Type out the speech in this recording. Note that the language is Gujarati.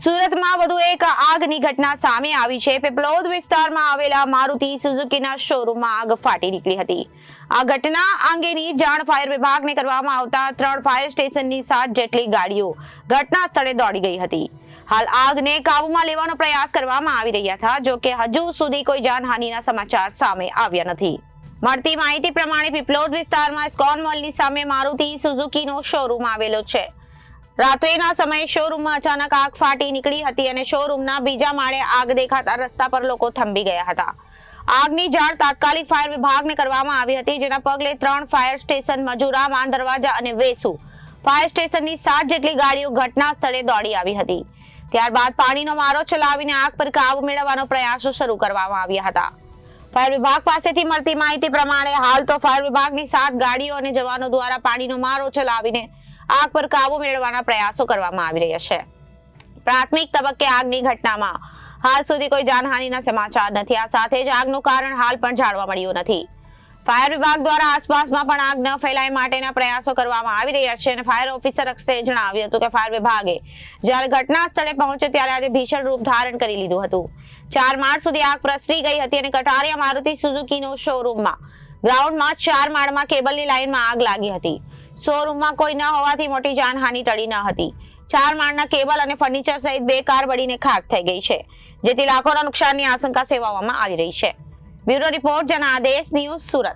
સુરતમાં વધુ એક આગની ઘટના સામે આવી છે। પીપલોદ વિસ્તારમાં આવેલા મારુતિ સુઝુકીના શોરૂમમાં આગ ફાટી નીકળી હતી। આ ઘટના અંગેની જાણ ફાયર વિભાગને કરવામાં આવતા 3 ફાયર સ્ટેશનની 7 જેટલી ગાડીઓ ઘટના સ્થળે દોડી ગઈ હતી। હાલ આગને કાબૂમાં લેવાનો પ્રયાસ કરવામાં આવી રહ્યા હતા, જો કે હજુ સુધી કોઈ જાનહાનિના સમાચાર સામે આવ્યા નથી। મળતી માહિતી પ્રમાણે પીપલોદ વિસ્તારમાં ઇસ્કોન મોલની સામે મારુતિ સુઝુકીનો શોરૂમ આવેલો છે। રાત્રિના સમયે શોરૂમમાં અચાનક આગ ફાટી નીકળી હતી અને શોરૂમના બીજા માળે આગ દેખાતા રસ્તા પર લોકો થંભી ગયા હતા। આગની જાણ તાત્કાલિક ફાયર વિભાગને કરવામાં આવી હતી, જેના પગલે 3 ફાયર સ્ટેશન, મજુરા, માન દરવાજા અને વેસુ ફાયર સ્ટેશનની 7 જેટલી ગાડીઓ ઘટના સ્થળે દોડી આવી હતી। ત્યારબાદ પાણીનો મારો ચલાવીને આગ પર કાબુ મેળવવાનો પ્રયાસો શરૂ કરવામાં આવ્યા હતા। ફાયર વિભાગ પાસેથી મળતી માહિતી પ્રમાણે હાલ તો ફાયર વિભાગની 7 ગાડીઓ અને જવાનો દ્વારા પાણીનો મારો ચલાવીને આગ પર કાબુ મેળવવાના પ્રયાસો કરવામાં આવી રહ્યા છે। પ્રાથમિક તબક્કે આગની ઘટનામાં હાલ સુધી કોઈ જાનહાનિના સમાચાર નથી। આ સાથે જ આગનું કારણ હાલ પણ જાણવા મળ્યું નથી। ફાયર વિભાગ દ્વારા આસપાસમાં પણ આગ ન ફેલાય માટેના પ્રયાસો કરવામાં આવી રહ્યા છે અને ફાયર ઓફિસર અક્ષયે જણાવ્યું હતું કે ફાયર વિભાગે જ્યારે ઘટના સ્થળે પહોંચ્યો ત્યારે આજે ભીષણ રૂપ ધારણ કરી લીધું હતું। 4 માળ સુધી આગ પ્રસરી ગઈ હતી અને કટારિયા મારુતિ સુઝુકીનો શોરૂમમાં ગ્રાઉન્ડમાં 4 માળમાં કેબલની લાઇનમાં આગ લાગી હતી। શોરૂમમાં કોઈ ન હોવાથી મોટી જાનહાનિ ટળી ન હતી। 4 માળના કેબલ અને ફર્નિચર સહિત 2 કાર બળીને ખાખ થઈ ગઈ છે, જેથી લાખોના નુકસાનની આશંકા સેવવામાં આવી રહી છે। Bureau report, Janadesh news, Surat.